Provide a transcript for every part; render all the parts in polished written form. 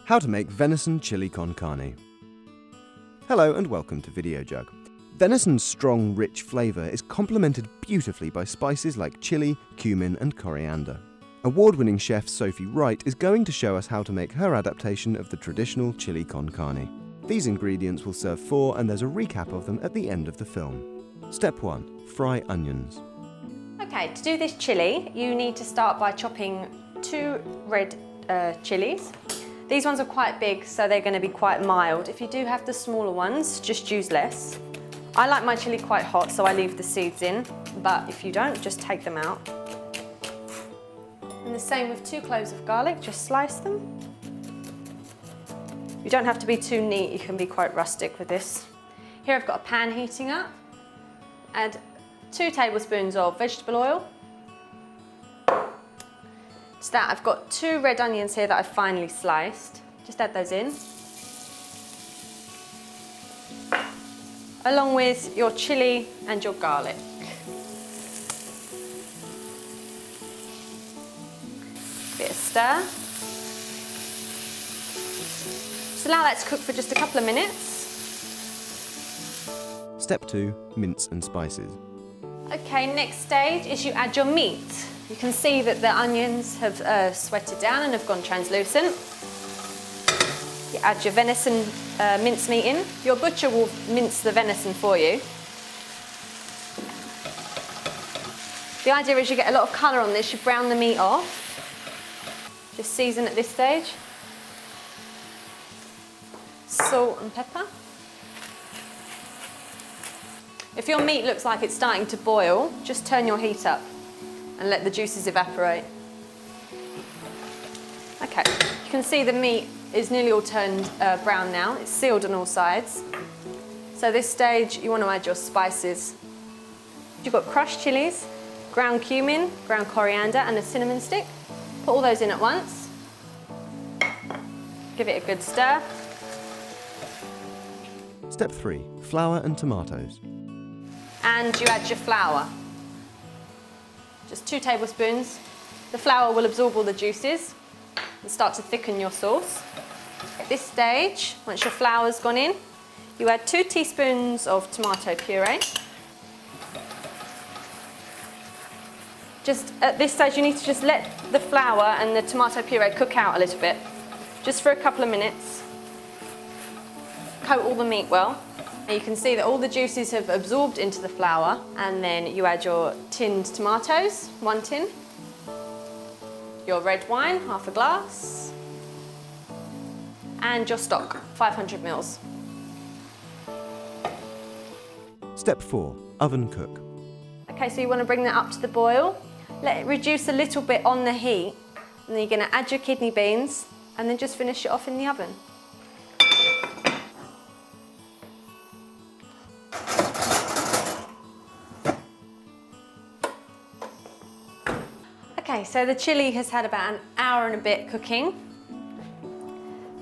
How to make venison chili con carne. Hello and welcome to Videojug. Venison's strong, rich flavour is complemented beautifully by spices like chili, cumin and coriander. Award-winning chef Sophie Wright is going to show us how to make her adaptation of the traditional chili con carne. These ingredients will serve 4 and there's a recap of them at the end of the film. Step 1. Fry onions. Okay, to do this chili, you need to start by chopping 2 red chilies. These ones are quite big, so they're going to be quite mild. If you do have the smaller ones, just use less. I like my chili quite hot, so I leave the seeds in, but if you don't, just take them out. And the same with 2 cloves of garlic, just slice them. You don't have to be too neat, you can be quite rustic with this. Here I've got a pan heating up. Add 2 tablespoons of vegetable oil. To that I've got 2 red onions here that I've finely sliced. Just add those in. Along with your chili and your garlic. Bit of stir. Just allow that to cook for just a couple of minutes. Step 2. Mince and spices. Okay, next stage is you add your meat. You can see that the onions have sweated down and have gone translucent. You add your venison mincemeat in. Your butcher will mince the venison for you. The idea is you get a lot of colour on this, you brown the meat off. Just season at this stage. Salt and pepper. If your meat looks like it's starting to boil, just turn your heat up and let the juices evaporate. Okay, you can see the meat is nearly all turned brown now. It's sealed on all sides. So this stage, you want to add your spices. You've got crushed chilies, ground cumin, ground coriander and a cinnamon stick. Put all those in at once. Give it a good stir. Step 3. Flour and tomatoes. And you add your flour. Just 2 tablespoons. The flour will absorb all the juices and start to thicken your sauce. At this stage, once your flour's gone in, you add 2 teaspoons of tomato puree. Just at this stage, you need to just let the flour and the tomato puree cook out a little bit, just for a couple of minutes. Coat all the meat well. You can see that all the juices have absorbed into the flour, and then you add your tinned tomatoes, 1 tin, your red wine, half a glass, and your stock, 500 ml. Step 4. Oven cook. Okay, so you want to bring that up to the boil, let it reduce a little bit on the heat, and then you're going to add your kidney beans, and then just finish it off in the oven. Okay, so the chili has had about an hour and a bit cooking.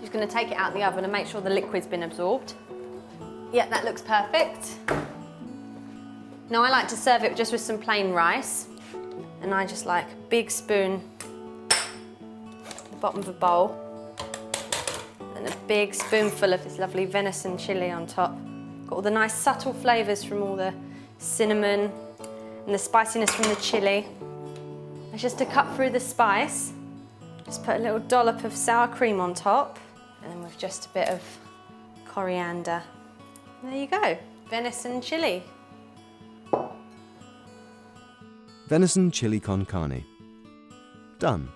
Just going to take it out of the oven and make sure the liquid's been absorbed. Yeah, that looks perfect. Now I like to serve it just with some plain rice, and I just like a big spoon at the bottom of a bowl and a big spoonful of this lovely venison chili on top. Got all the nice subtle flavours from all the cinnamon and the spiciness from the chili. And just to cut through the spice, just put a little dollop of sour cream on top, and then with just a bit of coriander. And there you go, venison chili. Venison chili con carne. Done.